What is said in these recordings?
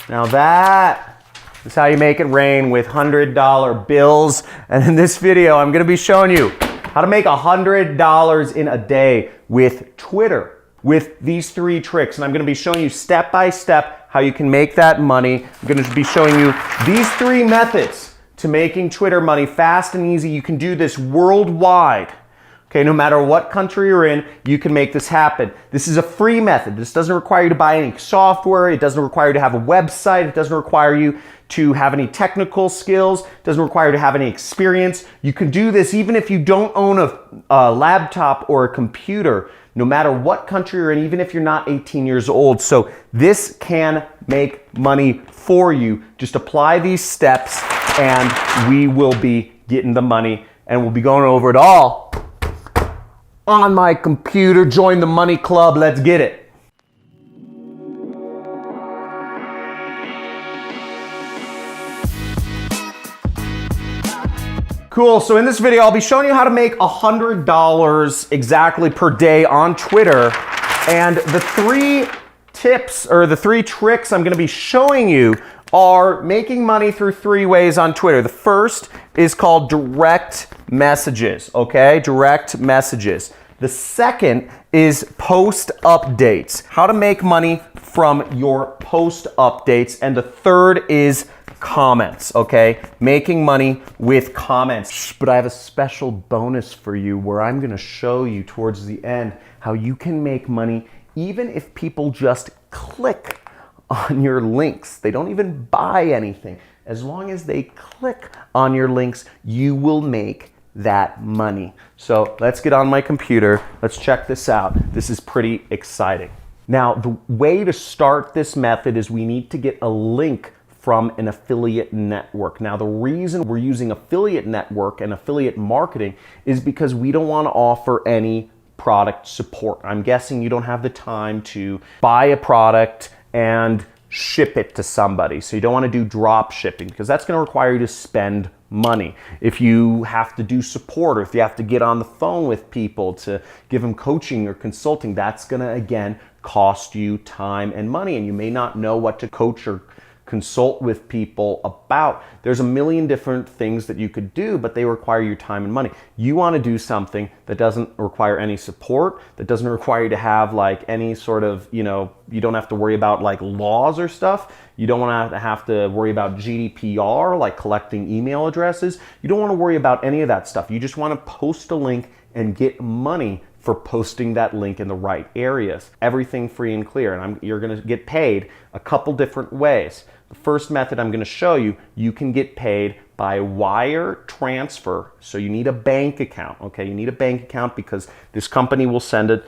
Now that is how you make it rain with $100 bills. And in this video, I'm gonna be showing you how to make $100 in a day with Twitter with these 3 tricks. And I'm gonna be showing you step by step how you can make that money. I'm gonna be showing you these 3 methods to making Twitter money fast and easy. You can do this worldwide. Okay, no matter what country you're in, you can make this happen. This is a free method. This doesn't require you to buy any software. It doesn't require you to have a website. It doesn't require you to have any technical skills. It doesn't require you to have any experience. You can do this even if you don't own a laptop or a computer, no matter what country you're in, even if you're not 18 years old. So this can make money for you. Just apply these steps and we will be getting the money, and we'll be going over it all on my computer. Join the money club. Let's get it. Cool. So in this video, I'll be showing you how to make $100 exactly per day on Twitter. And the 3 tips or the 3 tricks I'm going to be showing you are making money through 3 ways on Twitter. The first is called direct messages, okay? Direct messages. The second is post updates, how to make money from your post updates. And the third is comments, okay? Making money with comments. But I have a special bonus for you where I'm gonna show you towards the end how you can make money even if people just click on your links. They don't even buy anything. As long as they click on your links, you will make that money. So let's get on my computer. Let's check this out. This is pretty exciting. Now, the way to start this method is we need to get a link from an affiliate network. Now, the reason we're using affiliate network and affiliate marketing is because we don't want to offer any product support. I'm guessing you don't have the time to buy a product and ship it to somebody. So you don't want to do drop shipping because that's going to require you to spend money. If you have to do support, or if you have to get on the phone with people to give them coaching or consulting, that's going to again cost you time and money, and you may not know what to coach or consult with people about. There's a million different things that you could do, but they require your time and money. You want to do something that doesn't require any support, that doesn't require you to have like any sort of, you don't have to worry about like laws or stuff. You don't want to have to worry about GDPR, like collecting email addresses. You don't want to worry about any of that stuff. You just want to post a link and get money for posting that link in the right areas. Everything free and clear, and you're gonna get paid a couple different ways. The first method I'm gonna show you, you can get paid by wire transfer. So you need a bank account, okay? You need a bank account because this company will send the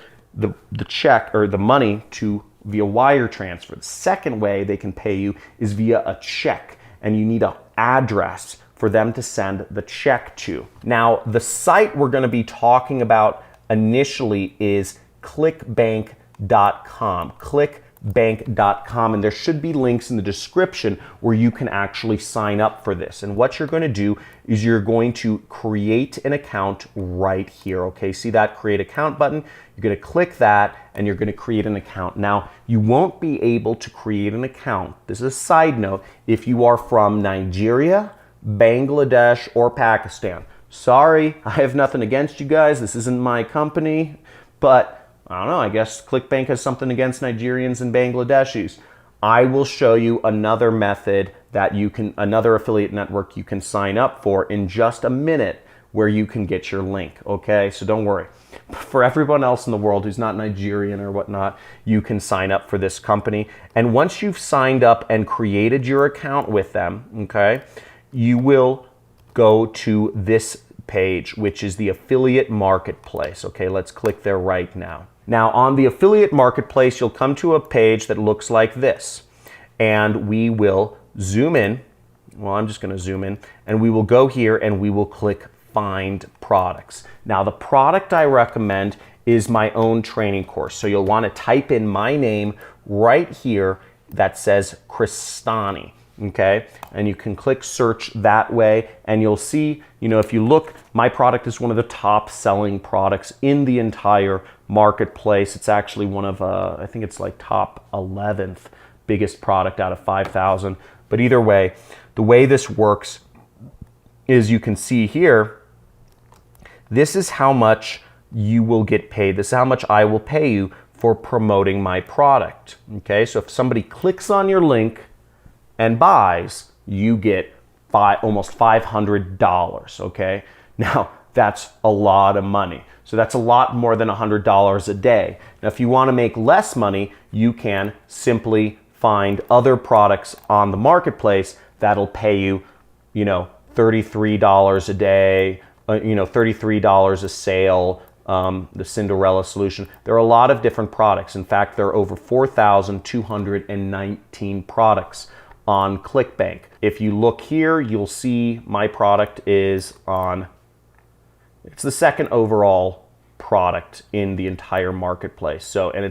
check or the money to via wire transfer. The second way they can pay you is via a check, and you need an address for them to send the check to. Now, the site we're gonna be talking about initially is clickbank.com. Clickbank.com, and there should be links in the description where you can actually sign up for this. And what you're going to do is you're going to create an account right here. Okay, see that create account button? You're going to click that and you're going to create an account. Now, you won't be able to create an account, this is a side note, if you are from Nigeria, Bangladesh, or Pakistan. Sorry, I have nothing against you guys. This isn't my company, but I don't know, I guess ClickBank has something against Nigerians and Bangladeshis. I will show you another method that another affiliate network you can sign up for in just a minute where you can get your link, okay? So don't worry. For everyone else in the world who's not Nigerian or whatnot, you can sign up for this company. And once you've signed up and created your account with them, okay, you will go to this page, which is the affiliate marketplace. Okay, let's click there right now. Now on the affiliate marketplace, you'll come to a page that looks like this, and we will zoom in. Well, I'm just going to zoom in, and we will go here and we will click find products. Now the product I recommend is my own training course. So you'll want to type in my name right here that says Cristani. Okay, and you can click search that way, and you'll see, if you look, my product is one of the top selling products in the entire marketplace. It's actually one of, I think it's like top 11th biggest product out of 5,000. But either way, the way this works is you can see here, this is how much you will get paid. This is how much I will pay you for promoting my product. Okay, so if somebody clicks on your link and buys, you get almost $500. Okay, now that's a lot of money. So that's a lot more than $100 a day. Now, if you want to make less money, you can simply find other products on the marketplace that'll pay you, $33 a day, $33 a sale, the Cinderella solution. There are a lot of different products. In fact, there are over 4,219 products on ClickBank. If you look here, you'll see my product is on, it's the second overall product in the entire marketplace. So, and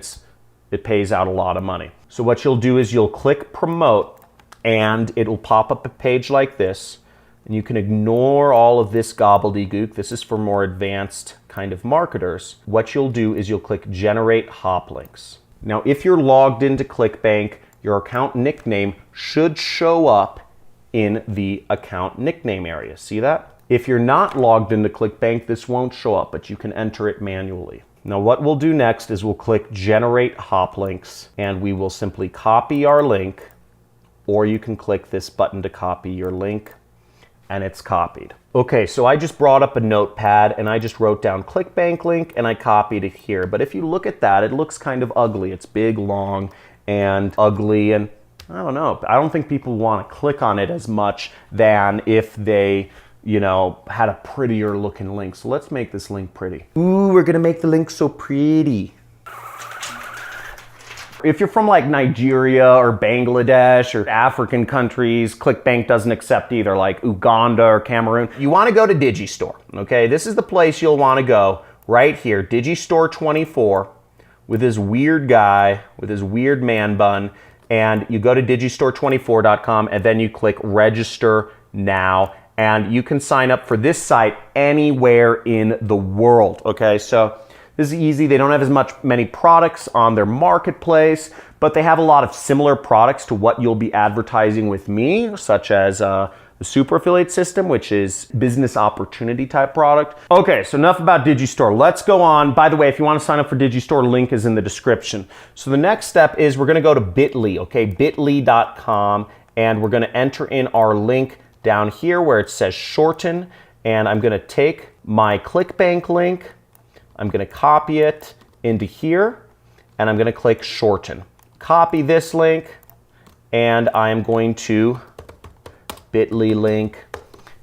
it pays out a lot of money. So what you'll do is you'll click promote and it'll pop up a page like this. And you can ignore all of this gobbledygook. This is for more advanced kind of marketers. What you'll do is you'll click generate hop links. Now, if you're logged into ClickBank, your account nickname should show up in the account nickname area. See that? If you're not logged into ClickBank, this won't show up, but you can enter it manually. Now, what we'll do next is we'll click generate hop links and we will simply copy our link, or you can click this button to copy your link, and it's copied. Okay, so I just brought up a notepad and I just wrote down ClickBank link and I copied it here. But if you look at that, it looks kind of ugly. It's big, long, and ugly, and I don't know. I don't think people want to click on it as much than if they, had a prettier looking link. So let's make this link pretty. Ooh, we're gonna make the link so pretty. If you're from like Nigeria or Bangladesh or African countries, ClickBank doesn't accept either, like Uganda or Cameroon. You want to go to Digistore, okay? This is the place you'll want to go right here, Digistore 24, with this weird guy, with his weird man bun, and you go to digistore24.com and then you click register now, and you can sign up for this site anywhere in the world, okay? So this is easy. They don't have many products on their marketplace, but they have a lot of similar products to what you'll be advertising with me, such as the super affiliate system, which is business opportunity type product. Okay, so enough about Digistore. Let's go on. By the way, if you want to sign up for Digistore, link is in the description. So the next step is we're going to go to Bitly, okay, bit.ly.com, and we're going to enter in our link down here where it says shorten, and I'm going to take my ClickBank link, I'm going to copy it into here, and I'm going to click shorten. Copy this link, and I'm going to bit.ly link.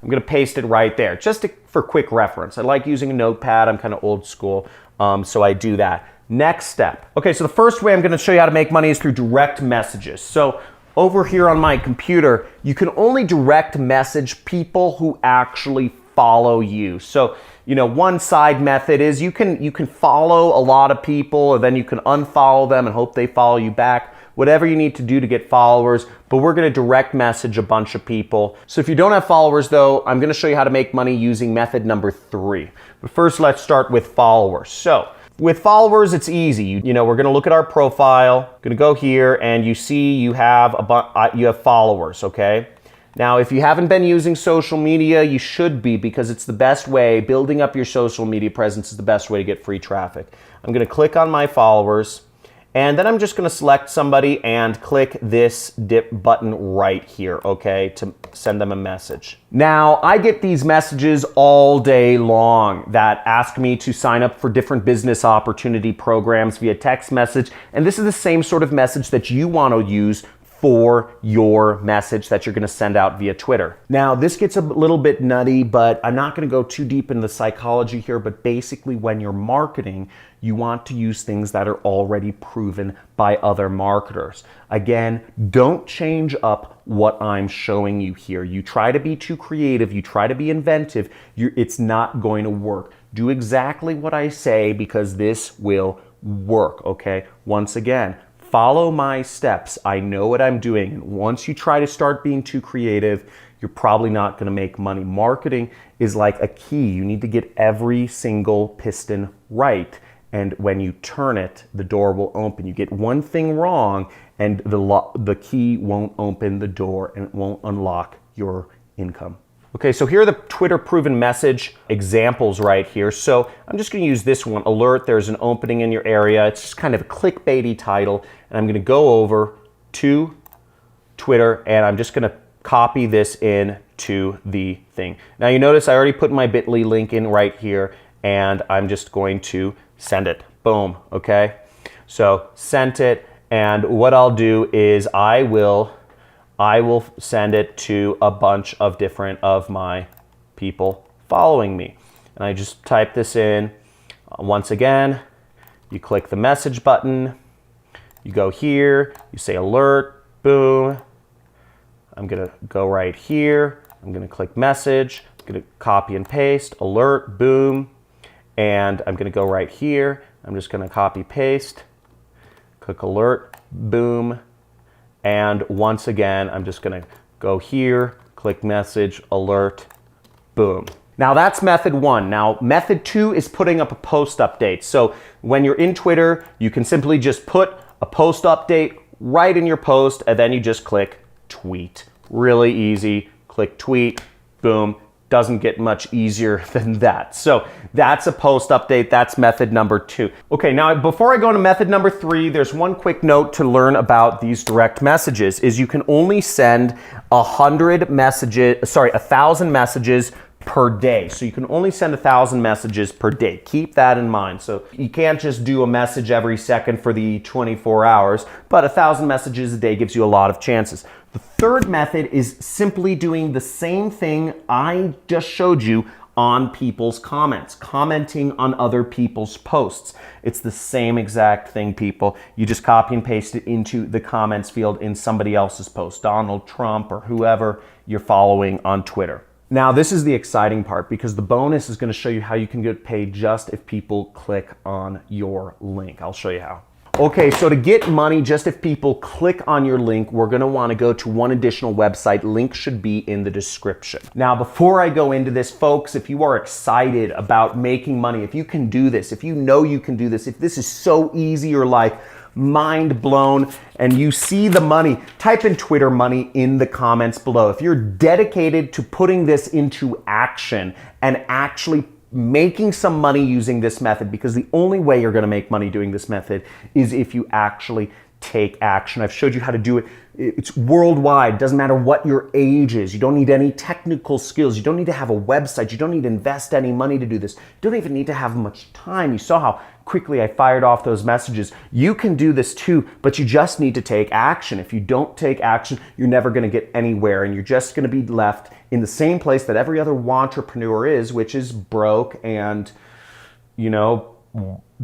I'm going to paste it right there, just for quick reference. I like using a notepad. I'm kind of old school, so I do that. Next step. Okay, so the first way I'm going to show you how to make money is through direct messages. So over here on my computer, you can only direct message people who actually follow you. So, one side method is you can follow a lot of people, and then you can unfollow them and hope they follow you back. Whatever you need to do to get followers, but we're going to direct message a bunch of people. So if you don't have followers though, I'm going to show you how to make money using method number 3. But first, let's start with followers. So with followers, it's easy. We're going to look at our profile, going to go here, and you see you have followers, okay? Now, if you haven't been using social media, you should be, because it's the best way. Building up your social media presence is the best way to get free traffic. I'm going to click on my followers, and then I'm just going to select somebody and click this dip button right here, okay, to send them a message. Now, I get these messages all day long that ask me to sign up for different business opportunity programs via text message, and this is the same sort of message that you want to use for your message that you're going to send out via Twitter. Now, this gets a little bit nutty, but I'm not going to go too deep into the psychology here, but basically when you're marketing, you want to use things that are already proven by other marketers. Again, don't change up what I'm showing you here. You try to be too creative, you try to be inventive, it's not going to work. Do exactly what I say, because this will work, okay? Once again, follow my steps. I know what I'm doing. And once you try to start being too creative, you're probably not going to make money. Marketing is like a key. You need to get every single piston right. and when you turn it, the door will open. You get one thing wrong, and the key won't open the door, and it won't unlock your income. Okay, so here are the Twitter proven message examples right here. So I'm just gonna use this one, alert, there's an opening in your area. It's just kind of a clickbaity title, and I'm gonna go over to Twitter, and I'm just gonna copy this in to the thing. Now you notice I already put my bit.ly link in right here, and I'm just going to send it. Boom, okay? So sent it, and what I'll do is I will send it to a bunch of different of my people following me. And I just type this in. Once again, you click the message button, you go here, you say alert, boom. I'm gonna go right here, I'm gonna click message, I'm gonna copy and paste, alert, boom, and I'm gonna go right here, I'm just gonna copy paste, click alert, boom, and once again, I'm just gonna go here, click message, alert, boom. Now that's method one. Now method two is putting up a post update. So when you're in Twitter, you can simply just put a post update right in your post, and then you just click tweet. Really easy, click tweet, boom. Doesn't get much easier than that. So that's a post update, that's method number two. Okay, now before I go into method number three, there's one quick note to learn about these direct messages is you can only send 1,000 messages per day. So you can only send 1,000 messages per day. Keep that in mind. So you can't just do a message every second for the 24 hours, but 1,000 messages a day gives you a lot of chances. The third method is simply doing the same thing I just showed you on people's comments, commenting on other people's posts. It's the same exact thing, people. You just copy and paste it into the comments field in somebody else's post, Donald Trump or whoever you're following on Twitter. Now, this is the exciting part because the bonus is going to show you how you can get paid just if people click on your link. I'll show you how. Okay, so to get money just if people click on your link, we're going to want to go to one additional website. Link should be in the description. Now, before I go into this, folks, if you are excited about making money, if you can do this, if you know you can do this, if this is so easy, you're like mind blown, and you see the money, type in Twitter money in the comments below. If you're dedicated to putting this into action and actually making some money using this method, because the only way you're going to make money doing this method is if you actually take action. I've showed you how to do it. It's worldwide. Doesn't matter what your age is. You don't need any technical skills. You don't need to have a website. You don't need to invest any money to do this. You don't even need to have much time. You saw how quickly I fired off those messages. You can do this too, but you just need to take action. If you don't take action, you're never going to get anywhere, and you're just going to be left in the same place that every other entrepreneur is, which is broke and,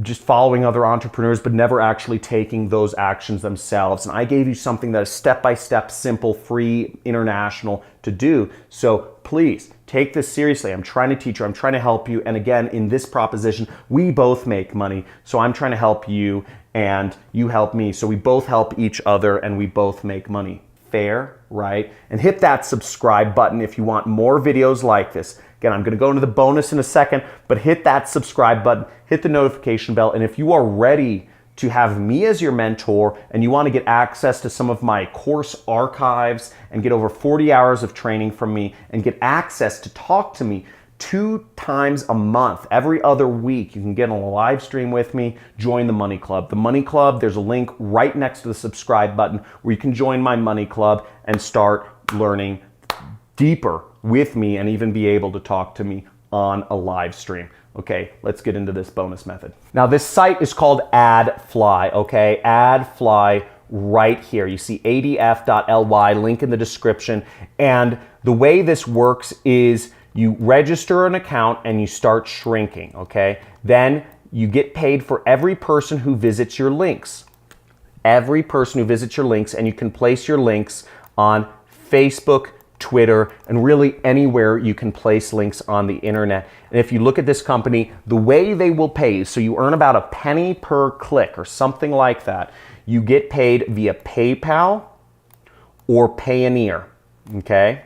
just following other entrepreneurs, but never actually taking those actions themselves. And I gave you something that is step-by-step, simple, free, international to do. So please take this seriously. I'm trying to teach you. I'm trying to help you. And again, in this proposition, we both make money. So I'm trying to help you and you help me. So we both help each other and we both make money. Fair, right? And hit that subscribe button if you want more videos like this. Again, I'm going to go into the bonus in a second, but hit that subscribe button, hit the notification bell, and if you are ready to have me as your mentor and you want to get access to some of my course archives and get over 40 hours of training from me and get access to talk to me 2 times a month, every other week, you can get on a live stream with me, join the Money Club. The Money Club, there's a link right next to the subscribe button where you can join my Money Club and start learning deeper with me and even be able to talk to me on a live stream. Okay, let's get into this bonus method. Now this site is called AdFly, okay? AdFly right here. You see adf.ly, link in the description. And the way this works is you register an account and you start shrinking, okay? Then you get paid for every person who visits your links. Every person who visits your links, and you can place your links on Facebook, Twitter, and really anywhere you can place links on the internet. And if you look at this company, the way they will pay, so you earn about a penny per click or something like that. You get paid via PayPal or Payoneer, okay?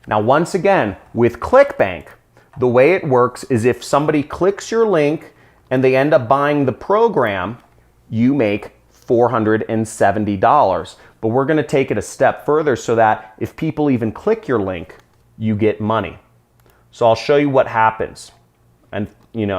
Now, once again, with ClickBank, the way it works is if somebody clicks your link and they end up buying the program, you make $470. But we're going to take it a step further so that if people even click your link, you get money. So I'll show you what happens. And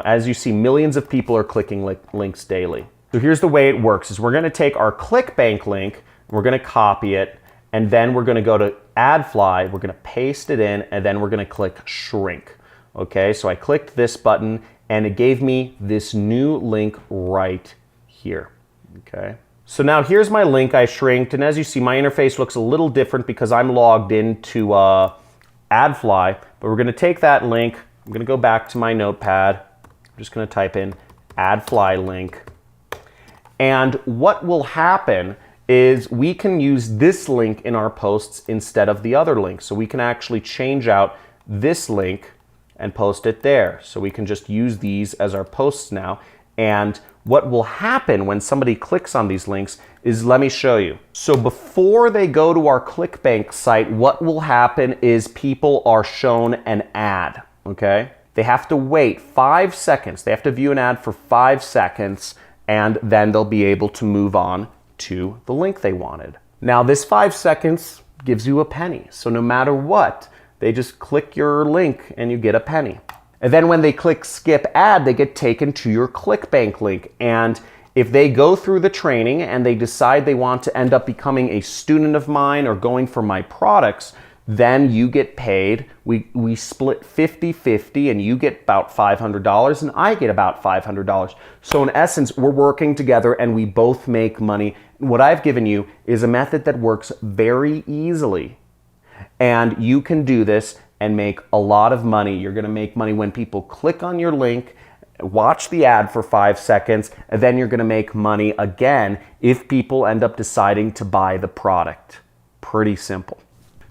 as you see, millions of people are clicking links daily. So here's the way it works is we're going to take our ClickBank link, we're going to copy it, and then we're going to go to AdFly, we're going to paste it in, and then we're going to click shrink. Okay, so I clicked this button and it gave me this new link right here. Okay, so now here's my link I shrinked, and as you see, my interface looks a little different because I'm logged into AdFly, but we're going to take that link. I'm going to go back to my notepad. I'm just going to type in AdFly link. And what will happen is we can use this link in our posts instead of the other link. So we can actually change out this link and post it there. So we can just use these as our posts now. And what will happen when somebody clicks on these links is, let me show you. So before they go to our ClickBank site, what will happen is people are shown an ad, okay? They have to wait 5 seconds. They have to view an ad for 5 seconds, and then they'll be able to move on to the link they wanted. Now this 5 seconds gives you a penny. So no matter what, they just click your link and you get a penny. And then when they click skip ad, they get taken to your ClickBank link. And if they go through the training and they decide they want to end up becoming a student of mine or going for my products, then you get paid. We split 50-50 and you get about $500 and I get about $500. So in essence, we're working together and we both make money. What I've given you is a method that works very easily. And you can do this and make a lot of money. You're going to make money when people click on your link, watch the ad for 5 seconds, and then you're going to make money again if people end up deciding to buy the product. Pretty simple.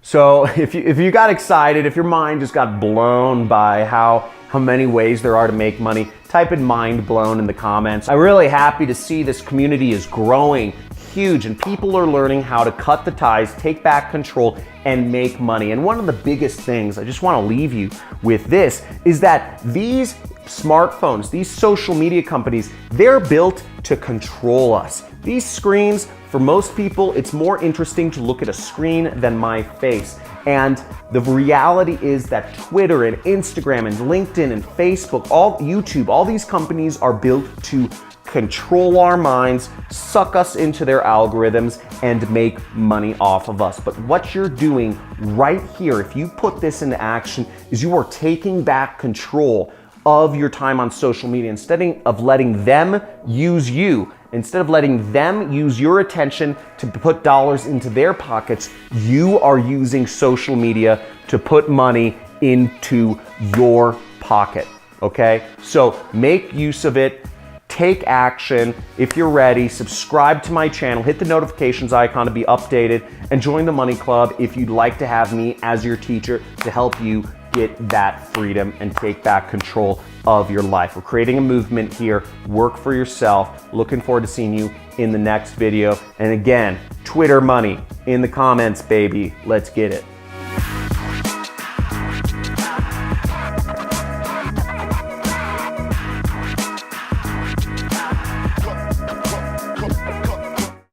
So if you got excited, if your mind just got blown by how many ways there are to make money, type in mind blown in the comments. I'm really happy to see this community is growing huge and people are learning how to cut the ties, take back control, and make money. And one of the biggest things, I just want to leave you with this, is that these smartphones, these social media companies, they're built to control us. These screens, for most people, it's more interesting to look at a screen than my face. And the reality is that Twitter and Instagram and LinkedIn and Facebook, YouTube, all these companies are built to control our minds, suck us into their algorithms, and make money off of us. But what you're doing right here, if you put this into action, is you are taking back control of your time on social media. Instead of letting them use you, instead of letting them use your attention to put dollars into their pockets, you are using social media to put money into your pocket, okay? So make use of it. Take action. If you're ready, subscribe to my channel, hit the notifications icon to be updated, and join the Money Club if you'd like to have me as your teacher to help you get that freedom and take back control of your life. We're creating a movement here. Work for yourself. Looking forward to seeing you in the next video. And again, Twitter money in the comments, baby. Let's get it.